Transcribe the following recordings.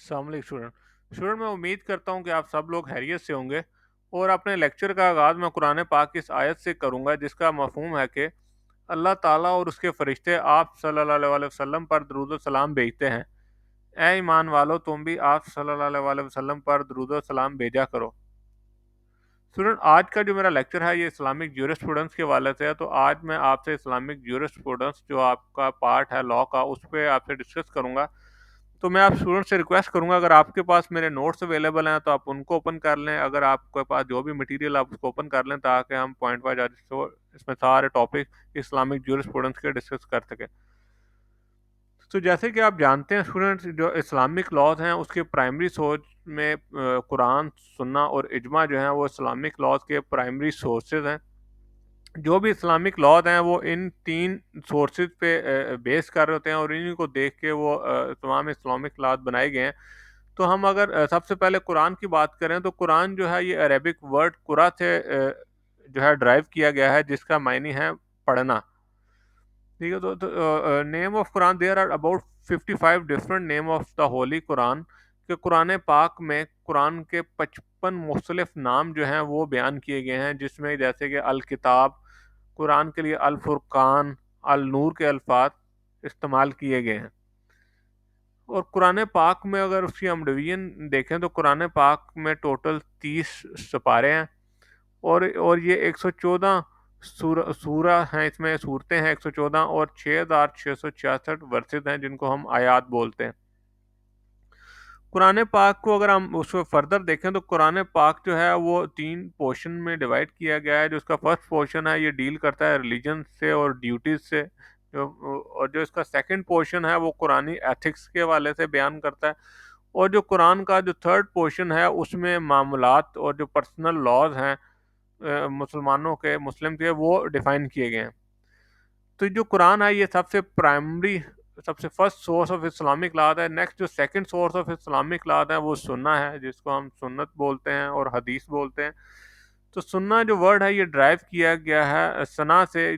السلام علیکم اسٹوڈنٹ میں امید کرتا ہوں کہ آپ سب لوگ خیریت سے ہوں گے اور اپنے لیکچر کا آغاز میں قرآن پاک کی اس آیت سے کروں گا جس کا مفہوم ہے کہ اللہ تعالیٰ اور اس کے فرشتے آپ صلی اللہ علیہ وسلم پر درود و سلام بھیجتے ہیں۔ اے ایمان والو تم بھی آپ صلی اللہ علیہ وسلم پر درود و سلام بھیجا کرو۔ اسٹوڈنٹ آج کا جو میرا لیکچر ہے یہ اسلامک جیورسپروڈنس کے حوالے سے ہے، تو آج میں آپ سے اسلامک جیورسپروڈنس جو آپ کا پارٹ ہے لا کا اس پہ آپ سے ڈسکس کروں گا۔ تو میں آپ اسٹوڈنٹ سے ریکویسٹ کروں گا اگر آپ کے پاس میرے نوٹس اویلیبل ہیں تو آپ ان کو اوپن کر لیں، اگر آپ کے پاس جو بھی مٹیریل آپ اس کو اوپن کر لیں تاکہ ہم پوائنٹ وائز اس میں سارے ٹاپک اسلامک جیورسپروڈنس کے ڈسکس کر سکیں۔ تو جیسے کہ آپ جانتے ہیں اسٹوڈنٹس، جو اسلامک لاز ہیں اس کے پرائمری سورس میں قرآن، سنہ اور اجماع جو ہیں وہ اسلامک لاز کے پرائمری سورسز ہیں۔ جو بھی اسلامک لاز ہیں وہ ان تین سورسز پہ بیس کر رہے ہوتے ہیں اور انہیں کو دیکھ کے وہ تمام اسلامک لاز بنائے گئے ہیں۔ تو ہم اگر سب سے پہلے قرآن کی بات کریں تو قرآن جو ہے یہ عربک ورڈ قرآ سے جو ہے ڈرائیو کیا گیا ہے، جس کا معنی ہے پڑھنا۔ ٹھیک ہے، تو name of Quran there are about 55 different name of the Holy Quran, کہ قرآن پاک میں قرآن کے 55 مختلف نام جو ہیں وہ بیان کیے گئے ہیں، جس میں جیسے کہ الکتاب، قرآن کے لیے الفرقان، النور کے الفاظ استعمال کیے گئے ہیں۔ اور قرآن پاک میں اگر اس کی ہم ڈویژن دیکھیں تو قرآن پاک میں ٹوٹل 30 سپارے ہیں اور یہ 114 سورہ ہیں، اس میں صورتیں ہیں 114 اور 6666 ورسز ہیں جن کو ہم آیات بولتے ہیں۔ قرآن پاک کو اگر ہم اس کو فردر دیکھیں تو قرآن پاک جو ہے وہ 3 پورشن میں ڈیوائڈ کیا گیا ہے۔ جو اس کا فرسٹ پورشن ہے یہ ڈیل کرتا ہے ریلیجن سے اور ڈیوٹیز سے، اور جو اس کا سیکنڈ پورشن ہے وہ قرآنی ایتھکس کے حوالے سے بیان کرتا ہے، اور جو قرآن کا جو تھرڈ پورشن ہے اس میں معاملات اور جو پرسنل لاز ہیں مسلم کے وہ ڈیفائن کیے گئے ہیں۔ تو جو قرآن ہے یہ سب سے first source of Islamic laws ہے۔ نیکسٹ جو second source of Islamic laws ہے وہ سنہ ہے، جس کو ہم سنت بولتے ہیں اور حدیث بولتے ہیں۔ تو سنہ جو ورڈ ہے یہ ڈرائیو کیا گیا ہے سنا سے،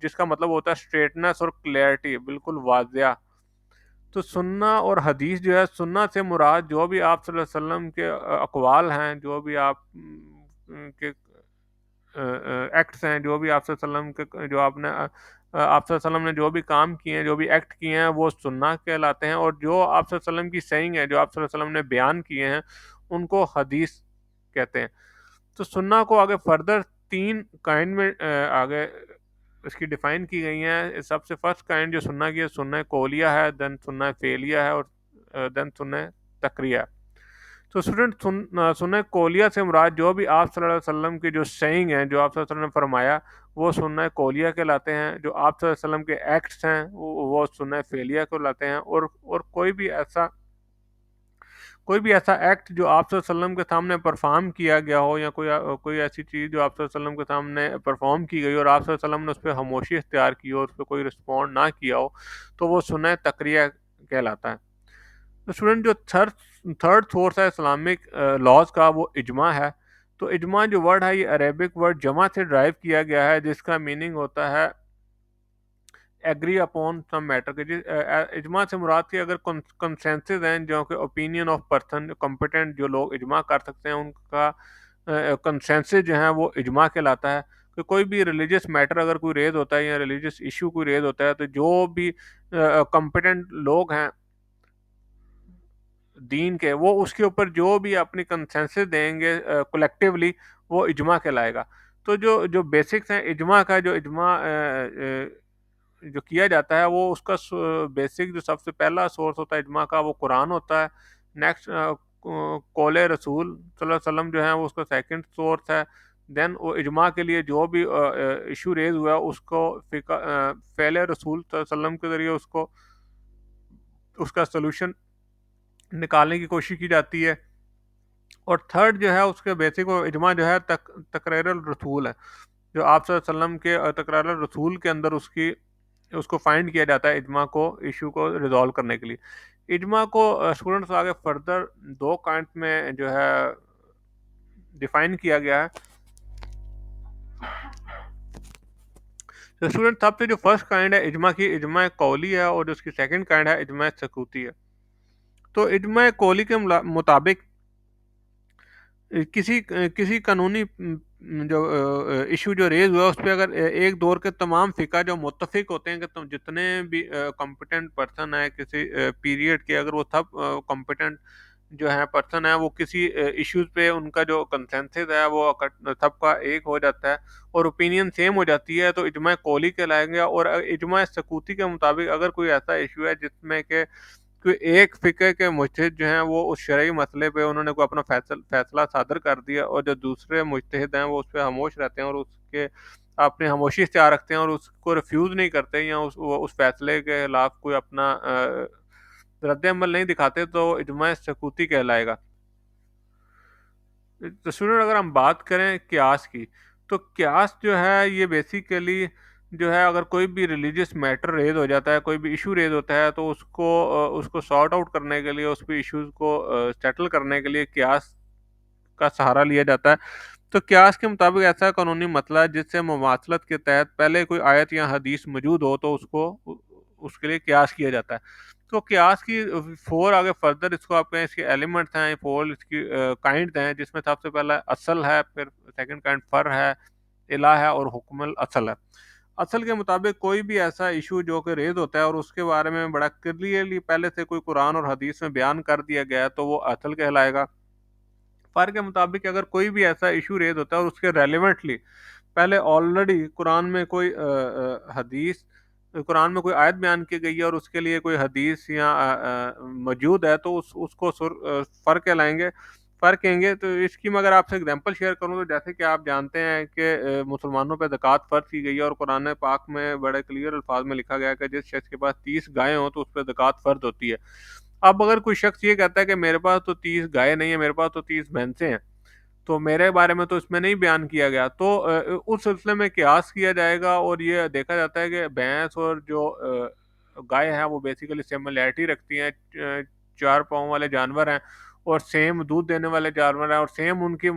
جس کا مطلب ہوتا ہے اسٹریٹنس اور کلیئرٹی، بالکل واضح۔ تو سنہ اور حدیث جو ہے، سنہ سے مراد جو بھی آپ صلی اللہ علیہ وسلم کے اقوال ہیں، جو بھی آپ کے ایکٹس ہیں، جو بھی آپ صلی اللہ علیہ وسلم کے جو آپ صلی اللہ علیہ وسلم نے جو بھی کام کیے ہیں، جو بھی ایکٹ کیے ہیں وہ سنہ کہلاتے ہیں، اور جو آپ صلی اللہ علیہ وسلم کی سیئنگ ہے، جو آپ صلی اللہ علیہ وسلم نے بیان کیے ہیں ان کو حدیث کہتے ہیں۔ تو سنہ کو آگے فردر 3 کائنڈ میں آگے اس کی ڈیفائن کی گئی ہیں۔ سب سے فرسٹ کائنڈ جو سنہ کی ہے، سنہ قولیہ ہے، دین سنہ فعلیہ ہے، اور دین سنہ تقریہ ہے۔ تو اسٹوڈنٹ سنہ قولیہ سے مراد جو بھی آپ صلی اللہ علیہ وسلم کی جو سیئنگ ہیں، جو آپ صلی اللہ علیہ وسلم نے فرمایا وہ سنہ قولیہ کہلاتے ہیں۔ جو آپ صلی اللہ علیہ وسلم کے ایکٹس ہیں وہ سنہ فعلیہ کہلاتے ہیں، اور کوئی بھی ایسا ایکٹ جو آپ صلی اللہ علیہ وسلم کے سامنے پرفارم کیا گیا ہو، یا کوئی ایسی چیز جو آپ صلی اللہ علیہ وسلم کے سامنے پرفارم کی گئی اور آپ صلی اللہ علیہ وسلم نے اس پہ خاموشی اختیار کی ہو، اس پہ کوئی رسپونڈ نہ کیا ہو، تو وہ سنہ تقریہ کہلاتا ہے۔ تو اسٹوڈنٹ جو تھرڈ سورس ہے اسلامک لاز کا وہ اجماع ہے۔ تو اجماع جو ورڈ ہے یہ عربک ورڈ جمع سے ڈرائیو کیا گیا ہے، جس کا میننگ ہوتا ہے ایگری اپون سم میٹر۔ اجماع سے مراد کی اگر کنسنسس ہیں، جو کہ اوپینین آف پرسن کمپیٹنٹ جو لوگ اجماع کر سکتے ہیں ان کا کنسنسس جو ہے وہ اجماع کہلاتا ہے۔ کہ کوئی بھی ریلیجس میٹر اگر کوئی ریز ہوتا ہے یا ریلیجس ایشو کوئی ریز ہوتا ہے، تو جو بھی کمپیٹنٹ لوگ ہیں دین کے، وہ اس کے اوپر جو بھی اپنی کنسنسس دیں گے کولیکٹیولی، وہ اجماع کہلائے گا۔ تو جو بیسکس ہیں اجماع کا، جو اجماع جو کیا جاتا ہے وہ اس کا بیسک جو سب سے پہلا سورس ہوتا ہے اجماع کا وہ قرآن ہوتا ہے۔ نیکسٹ قول رسول صلی اللہ علیہ وسلم جو ہے وہ اس کا سیکنڈ سورس ہے۔ دین وہ اجماع کے لیے جو بھی ایشو ریز ہوا اس کو فعل رسول صلی اللہ علیہ وسلم کے ذریعے اس کا سلوشن نکالنے کی کوشش کی جاتی ہے۔ اور تھرڈ جو ہے اس کے بیسک اجماع جو ہے تقریر الرسول ہے، جو آپ صلی اللہ علیہ وسلم کے تقریر الرسول کے اندر اس کو فائنڈ کیا جاتا ہے اجماع کو، ایشو کو ریزالو کرنے کے لیے۔ اجماع کو اسٹوڈنٹس آگے فردر 2 کائنڈ میں جو ہے ڈیفائن کیا گیا ہے۔ تو اسٹوڈنٹ سب سے جو فرسٹ کائنڈ ہے اجماع کی، اجماع قولی ہے، اور جو اس کی سیکنڈ کائنڈ ہے اجماع سکوتی ہے۔ تو اجماع کولی کے مطابق کسی کسی قانونی جو ایشو جو ریز ہوا اس پہ اگر ایک دور کے تمام فقہ جو متفق ہوتے ہیں کہ تم جتنے بھی کمپیٹنٹ پرسن ہیں کسی پیریڈ کے، اگر وہ سب کمپیٹنٹ جو ہیں پرسن ہیں، وہ کسی ایشوز پہ ان کا جو کنسنسس ہے وہ سب کا ایک ہو جاتا ہے اور اوپینین سیم ہو جاتی ہے، تو اجماع قولی کہلائیں گے۔ اور اجماع سکوتی کے مطابق اگر کوئی ایسا ایشو ہے جس میں کہ کوئی ایک فقہ کے مجتہد جو ہیں وہ اس شرعی مسئلے پہ انہوں نے کوئی اپنا فیصلہ صادر کر دیا، اور جو دوسرے مجتہد ہیں وہ اس پہ خاموش رہتے ہیں اور اس کے اپنی خاموشی اختیار رکھتے ہیں اور اس کو ریفیوز نہیں کرتے یا وہ اس فیصلے کے خلاف کوئی اپنا رد عمل نہیں دکھاتے، تو اجماع سکوتی کہلائے گا۔ تصویر اگر ہم بات کریں قیاس کی، تو قیاس جو ہے یہ بیسیکلی جو ہے اگر کوئی بھی ریلیجیس میٹر ریز ہو جاتا ہے، کوئی بھی ایشو ریز ہوتا ہے، تو اس کو سارٹ آؤٹ کرنے کے لیے، اس پہ ایشوز کو سیٹل کرنے کے لیے قیاس کا سہارا لیا جاتا ہے۔ تو قیاس کے مطابق ایسا قانونی مسئلہ ہے جس سے مماثلت کے تحت پہلے کوئی آیت یا حدیث موجود ہو تو اس کے لیے قیاس کیا جاتا ہے۔ تو قیاس کی فور آگے فردر اس کو آپ کہیں، اس کے ایلیمنٹس ہیں، فور اس کی کائنڈ ہیں، جس میں سب سے پہلا اصل ہے، پھر سیکنڈ کائنڈ فر ہے، الہ ہے، اور حکم الاصل ہے۔ اصل کے مطابق کوئی بھی ایسا ایشو جو کہ ریز ہوتا ہے اور اس کے بارے میں بڑا کلیئرلی پہلے سے کوئی قرآن اور حدیث میں بیان کر دیا گیا ہے تو وہ اصل کہلائے گا۔ فر کے مطابق اگر کوئی بھی ایسا ایشو ریز ہوتا ہے اور اس کے ریلیونٹلی پہلے آلریڈی قرآن میں کوئی حدیث، قرآن میں کوئی آیت بیان کی گئی ہے اور اس کے لیے کوئی حدیث یا موجود ہے، تو اس کو فرق کہلائیں گے، فرق کہیں گے۔ تو اس کی میں اگر آپ سے اگزامپل شیئر کروں تو جیسے کہ آپ جانتے ہیں کہ مسلمانوں پہ زکوٰۃ فرض کی گئی ہے اور قرآن پاک میں بڑے کلیئر الفاظ میں لکھا گیا ہے کہ جس شخص کے پاس 30 گائے ہوں تو اس پہ زکوٰۃ فرض ہوتی ہے۔ اب اگر کوئی شخص یہ کہتا ہے کہ میرے پاس تو 30 گائے نہیں ہیں، میرے پاس تو 30 بھینسیں ہیں، تو میرے بارے میں تو اس میں نہیں بیان کیا گیا، تو اس سلسلے میں قیاس کیا جائے گا اور یہ دیکھا جاتا ہے کہ بھینس اور جو گائے ہیں وہ بیسیکلی سملیرٹی رکھتی ہیں، چار پاؤں والے جانور ہیں اور سیم دودھ دینے والے جانور ہیں اور سیم ان کی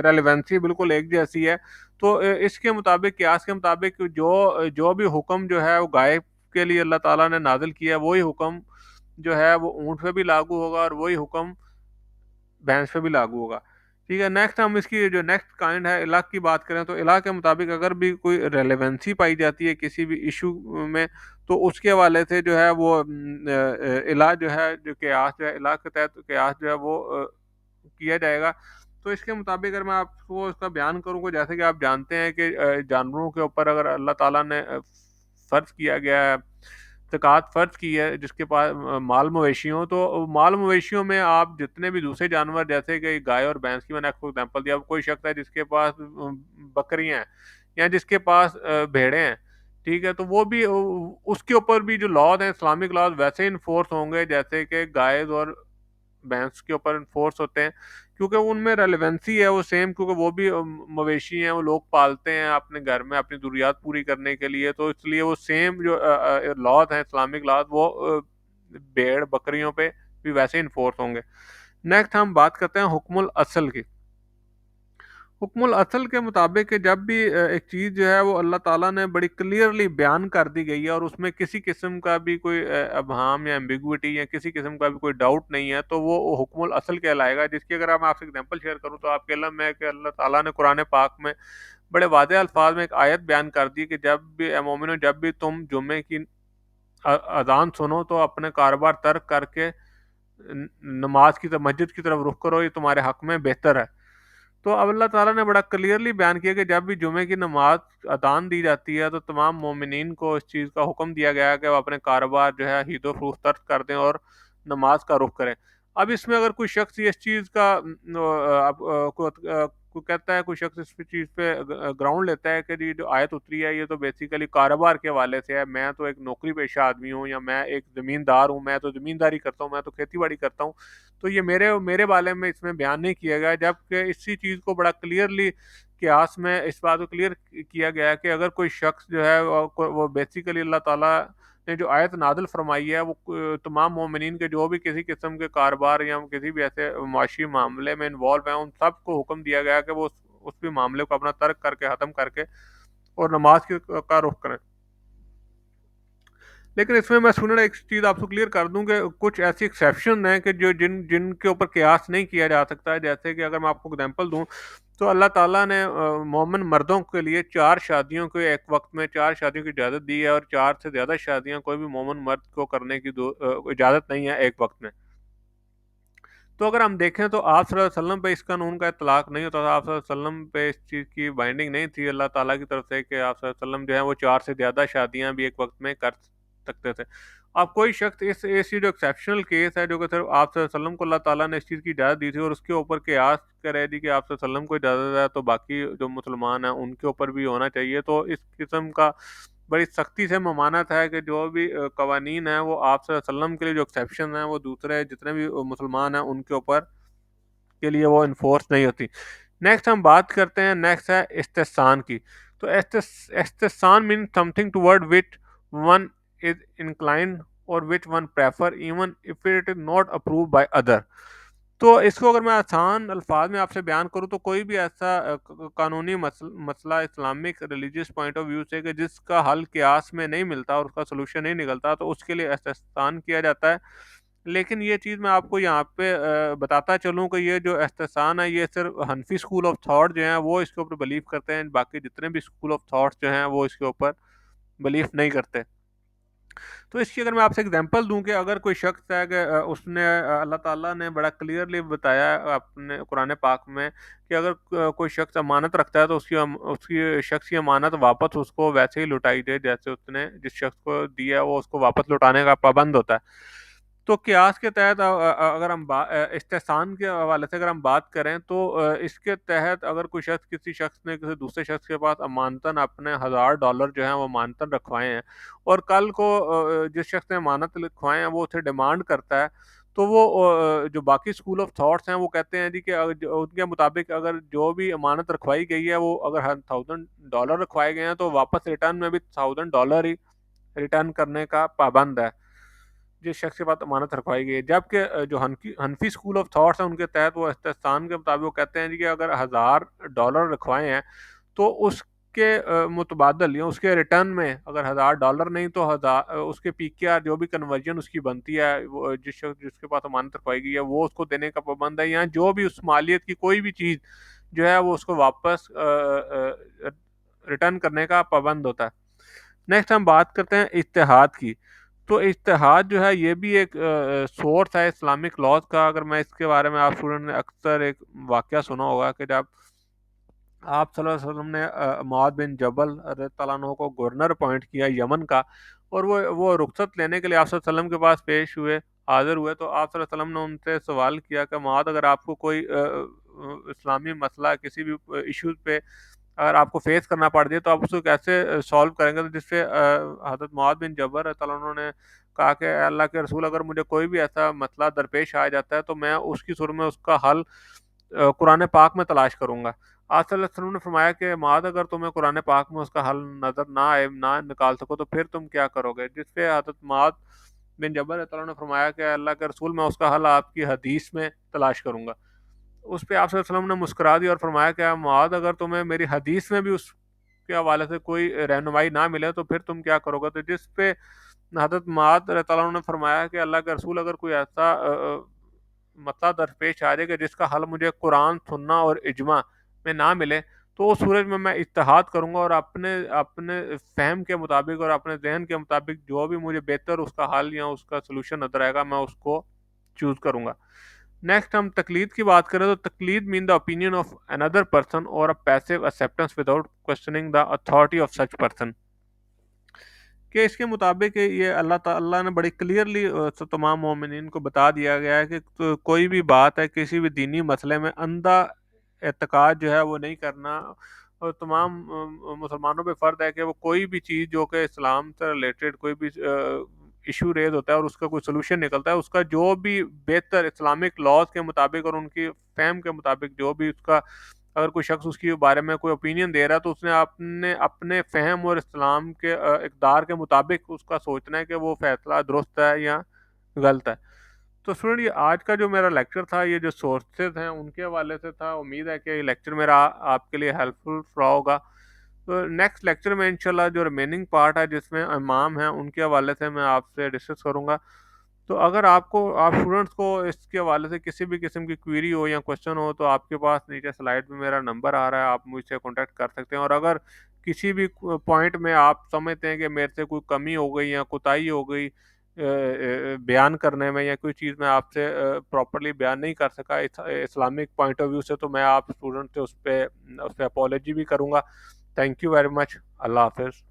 ریلیونسی بالکل ایک جیسی ہے۔ تو اس کے مطابق، قیاس کے مطابق، جو بھی حکم جو ہے وہ گائے کے لیے اللہ تعالیٰ نے نازل کیا ہے، وہی حکم جو ہے وہ اونٹ پہ بھی لاگو ہوگا اور وہی حکم بھینس پہ بھی لاگو ہوگا۔ ٹھیک ہے، نیکسٹ ہم اس کی جو نیکسٹ کائنڈ ہے الہ کی بات کریں، تو الہ کے مطابق اگر بھی کوئی ریلیونسی پائی جاتی ہے کسی بھی ایشو میں، تو اس کے حوالے سے جو ہے وہ الہ جو ہے، جو قیاس جو ہے الہ کے تحت قیاس جو ہے وہ کیا جائے گا۔ تو اس کے مطابق اگر میں آپ کو اس کا بیان کروں کہ جیسے کہ آپ جانتے ہیں کہ جانوروں کے اوپر اگر اللہ تعالیٰ نے فرض کیا گیا ہے، زکوٰۃ فرض کی ہے جس کے پاس مال مویشیوں، تو مال مویشیوں میں آپ جتنے بھی دوسرے جانور جیسے کہ گائے اور بھینس کی میں نے آپ کو ایگزامپل دیا، کوئی شخص ہے جس کے پاس بکریاں ہیں یا جس کے پاس بھیڑیں ہیں، ٹھیک ہے، تو وہ بھی اس کے اوپر بھی جو لاز ہیں، اسلامک لاز، ویسے انفورس ہوں گے جیسے کہ گائے اور بینس کے اوپر انفورس ہوتے ہیں، کیونکہ ان میں ریلیونسی ہے وہ سیم، کیونکہ وہ بھی مویشی ہیں، وہ لوگ پالتے ہیں اپنے گھر میں اپنی ضروریات پوری کرنے کے لیے، تو اس لیے وہ سیم جو لاز ہیں، اسلامک لاز، وہ بھیڑ بکریوں پہ بھی ویسے انفورس ہوں گے۔ نیکسٹ ہم بات کرتے ہیں حکم الاصل کی۔ حکم الاصل کے مطابق کہ جب بھی ایک چیز جو ہے وہ اللہ تعالیٰ نے بڑی کلیئرلی بیان کر دی گئی ہے اور اس میں کسی قسم کا بھی کوئی ابہام یا ایمبیگوٹی یا کسی قسم کا بھی کوئی ڈاؤٹ نہیں ہے، تو وہ حکم الاصل کہلائے گا، جس کی اگر میں آپ سے اگزامپل شیئر کروں تو آپ کے علم میں ہے کہ اللہ تعالیٰ نے قرآن پاک میں بڑے واضح الفاظ میں ایک آیت بیان کر دی کہ جب بھی اے مومنو، جب بھی تم جمعے کی اذان سنو تو اپنے کاروبار ترک کر کے نماز کی طرف، مسجد کی طرف رخ کرو، یہ تمہارے حق میں بہتر ہے۔ تو اب اللہ تعالیٰ نے بڑا کلیئرلی بیان کیا کہ جب بھی جمعے کی نماز اذان دی جاتی ہے تو تمام مومنین کو اس چیز کا حکم دیا گیا ہے کہ وہ اپنے کاروبار جو ہے حید و فروخت ترک کر دیں اور نماز کا رخ کریں۔ اب اس میں اگر کوئی شخص اس چیز کا کو کہتا ہے، کوئی شخص اس چیز پہ گراؤنڈ لیتا ہے کہ جی جو آیت اتری ہے یہ تو بیسیکلی کاروبار کے حوالے سے ہے، میں تو ایک نوکری پیشہ آدمی ہوں یا میں ایک زمیندار ہوں، میں تو زمینداری کرتا ہوں، میں تو کھیتی باڑی کرتا ہوں، تو یہ میرے بارے میں اس میں بیان نہیں کیا گیا، جبکہ اسی چیز کو بڑا کلیئرلی قیاس میں اس بات کو کلیئر کیا گیا ہے کہ اگر کوئی شخص جو ہے وہ بیسیکلی اللہ تعالیٰ نے جو آیت نازل فرمائی ہے وہ تمام مومنین کے جو بھی کسی قسم کے کاروبار یا کسی بھی ایسے معاشی معاملے میں انوالو ہیں، ان سب کو حکم دیا گیا کہ وہ اس بھی معاملے کو اپنا ترک کر کے ختم کر کے اور نماز کا رخ کریں۔ لیکن اس میں اسٹوڈنٹ ایک چیز آپ کو کلیئر کر دوں کہ کچھ ایسی ایکسیپشن ہیں کہ جو جن کے اوپر قیاس نہیں کیا جا سکتا ہے. جیسے کہ اگر میں آپ کو اگزامپل دوں تو اللہ تعالیٰ نے مومن مردوں کے لیے 4 شادیوں کو ایک وقت میں 4 شادیوں کی اجازت دی ہے، اور 4 سے زیادہ شادیاں کوئی بھی مومن مرد کو کرنے کی اجازت نہیں ہے ایک وقت میں. تو اگر ہم دیکھیں تو آپ صلی اللہ علیہ وسلم پہ اس قانون کا اطلاق نہیں ہوتا تھا. آپ صلی اللہ علیہ وسلم پہ اس چیز کی بائنڈنگ نہیں تھی اللہ تعالیٰ کی طرف سے کہ آپ صلی اللہ علیہ وسلم جو ہے وہ 4 سے زیادہ شادیاں بھی ایک وقت میں کر سکتے تھے. اب کوئی شخص ایسی جو ایکسیپشنل کیس ہے جو کہ صرف آپ صلی اللہ علیہ وسلم کو اللہ تعالیٰ نے اس چیز کی اجازت دی تھی، اور اس کے اوپر قیاس کرے دی کہ آپ صلی اللہ علیہ وسلم کو اجازت ہے تو باقی جو مسلمان ہیں ان کے اوپر بھی ہونا چاہیے. تو اس قسم کا بڑی سختی سے ممانعت ہے کہ جو بھی قوانین ہیں وہ آپ صلی اللہ علیہ وسلم کے لیے جو ایکسیپشن ہیں وہ دوسرے جتنے بھی مسلمان ہیں ان کے اوپر کے لیے وہ انفورس نہیں ہوتی. نیکسٹ ہم بات کرتے ہیں، نیکسٹ ہے استحسان کی. تو استحسان means something toward which one is inclined or which one prefer even if it is not approve by other. تو اس کو اگر میں آسان الفاظ میں آپ سے بیان کروں تو کوئی بھی ایسا قانونی مسئلہ Islamic religious point of view سے کہ جس کا حل قیاس میں نہیں ملتا اور اس کا سلوشن نہیں نکلتا، تو اس کے لیے استحسان کیا جاتا ہے. لیکن یہ چیز میں آپ کو یہاں پہ بتاتا چلوں کہ یہ جو استحسان ہے یہ صرف حنفی اسکول آف تھاٹ جو ہیں وہ اس کے اوپر بلیو کرتے ہیں، باقی جتنے بھی اسکول آف تھاٹس جو ہیں وہ اس کے اوپر بلیو نہیں کرتے. تو اس کی اگر میں آپ سے اگزامپل دوں کہ اگر کوئی شخص ہے کہ اس نے اللہ تعالیٰ نے بڑا کلیئرلی بتایا اپنے قرآن پاک میں کہ اگر کوئی شخص امانت رکھتا ہے تو اس کی شخص کی امانت واپس اس کو ویسے ہی لٹائی دے جیسے اس نے جس شخص کو دیا وہ اس کو واپس لٹانے کا پابند ہوتا ہے. تو قیاس کے تحت اگر ہم استحسان کے حوالے سے اگر ہم بات کریں تو اس کے تحت اگر کوئی شخص کسی شخص نے کسی دوسرے شخص کے پاس امانتاً اپنے $1000 جو ہیں وہ امانتاً رکھوائے ہیں، اور کل کو جس شخص نے امانت لکھوائے ہیں وہ اسے ڈیمانڈ کرتا ہے، تو وہ جو باقی اسکول آف تھاٹس ہیں وہ کہتے ہیں جی کہ ان کے مطابق اگر جو بھی امانت رکھوائی گئی ہے وہ اگر $1000 رکھوائے گئے ہیں تو واپس ریٹرن میں بھی $1000 ہی ریٹرن کرنے کا پابند ہے جس شخص کے پاس امانت رکھوائی گئی ہے. جبکہ جو حنفی اسکول آف تھاٹس ہیں ان کے تحت وہ استحسان کے مطابق وہ کہتے ہیں جی کہ اگر $1000 رکھوائے ہیں تو اس کے متبادل یا اس کے ریٹرن میں اگر $1000 نہیں تو اس کے پی کے آر جو بھی کنورژن اس کی بنتی ہے وہ جس کے پاس امانت رکھوائی گئی ہے وہ اس کو دینے کا پابند ہے، یا جو بھی اس مالیت کی کوئی بھی چیز جو ہے وہ اس کو واپس ریٹرن کرنے کا پابند ہوتا ہے. نیکسٹ ہم بات کرتے ہیں اتحاد کی. تو اتحاد جو ہے یہ بھی ایک سورس ہے اسلامک لاز کا. اگر میں اس کے بارے میں آپ اسٹوڈنٹ نے اکثر ایک واقعہ سنا ہوگا کہ جب آپ صلی اللہ علیہ وسلم نے معاذ بن جبل رضی اللہ عنہ کو گورنر اپوائنٹ کیا یمن کا، اور وہ رخصت لینے کے لیے آپ صلی اللہ علیہ وسلم کے پاس پیش ہوئے، حاضر ہوئے، تو آپ صلی اللہ علیہ وسلم نے ان سے سوال کیا کہ معاذ اگر آپ کو کوئی اسلامی مسئلہ کسی بھی ایشوز پہ اگر آپ کو فیس کرنا پڑ جائے تو آپ اس کو کیسے سالو کریں گے. تو جس پہ حضرت معاذ بن جبل رضی اللہ عنہ نے کہا کہ اے اللہ کے رسول اگر مجھے کوئی بھی ایسا مسئلہ درپیش آ جاتا ہے تو میں اس کی صورت میں اس کا حل قرآن پاک میں تلاش کروں گا. آپ صلی اللہ علیہ وسلم نے فرمایا کہ معاذ اگر تمہیں قرآن پاک میں اس کا حل نظر نہ آئے، نہ نکال سکو، تو پھر تم کیا کرو گے. جس پہ حضرت معاذ بن جبل رضی اللہ عنہ نے فرمایا کہ اللہ کے رسول میں اس کا حل آپ کی حدیث میں تلاش کروں گا. اس پہ آپ صلی اللہ علیہ وسلم نے مسکرا دیا اور فرمایا کہ معاذ اگر تمہیں میری حدیث میں بھی اس کے حوالے سے کوئی رہنمائی نہ ملے تو پھر تم کیا کرو گے. تو جس پہ حضرت معاذ رضی اللہ عنہ نے فرمایا کہ اللہ کے رسول اگر کوئی ایسا مسئلہ درپیش آ جائے کہ جس کا حل مجھے قرآن سننا اور اجماع میں نہ ملے تو اس صورت میں اتحاد کروں گا اور اپنے فہم کے مطابق اور اپنے ذہن کے مطابق جو بھی مجھے بہتر اس کا حل یا اس کا سلوشن نظر آئے گا میں اس کو چوز کروں گا. نیکسٹ ہم تقلید کی بات کریں تو تقلید means the opinion of another person or passive acceptance without questioning the authority of such person. کہ اس کے مطابق یہ اللہ تعالیٰ نے بڑی کلیئرلی تمام مومنین کو بتا دیا گیا ہے کہ کوئی بھی بات ہے کسی بھی دینی مسئلے میں اندھا اعتقاد جو ہے وہ نہیں کرنا، اور تمام مسلمانوں پہ فرض ہے کہ وہ کوئی بھی چیز جو کہ اسلام سے ریلیٹڈ کوئی بھی ایشو ریز ہوتا ہے اور اس کا کوئی سلوشن نکلتا ہے اس کا جو بھی بہتر اسلامک لاز کے مطابق اور ان کی فہم کے مطابق جو بھی اس کا اگر کوئی شخص اس کے بارے میں کوئی اوپینین دے رہا ہے تو اس نے اپنے فہم اور اسلام کے اقدار کے مطابق اس کا سوچنا ہے کہ وہ فیصلہ درست ہے یا غلط ہے. تو اسٹوڈنٹ یہ آج کا جو میرا لیکچر تھا یہ جو سورسز ہیں ان کے حوالے سے تھا. امید ہے کہ یہ لیکچر میرا آپ کے لیے ہیلپ فل رہا ہوگا. نیکسٹ لیکچر میں انشاءاللہ جو ریمیننگ پارٹ ہے جس میں امام ہیں ان کے حوالے سے میں آپ سے ڈسکس کروں گا. تو اگر آپ اسٹوڈنٹس کو اس کے حوالے سے کسی بھی قسم کی کوئری ہو یا کوشچن ہو تو آپ کے پاس نیچے سلائڈ میں میرا نمبر آ رہا ہے, آپ مجھ سے کانٹیکٹ کر سکتے ہیں. اور اگر کسی بھی پوائنٹ میں آپ سمجھتے ہیں کہ میرے سے کوئی کمی ہو گئی یا کوتاہی ہو گئی بیان کرنے میں, یا کوئی چیز میں آپ سے پراپرلی بیان نہیں کر سکا اسلامک پوائنٹ آف ویو سے, تو میں آپ اسٹوڈنٹ سے اس پہ اپالوجی بھی کروں گا. Thank you very much. اللہ حافظ.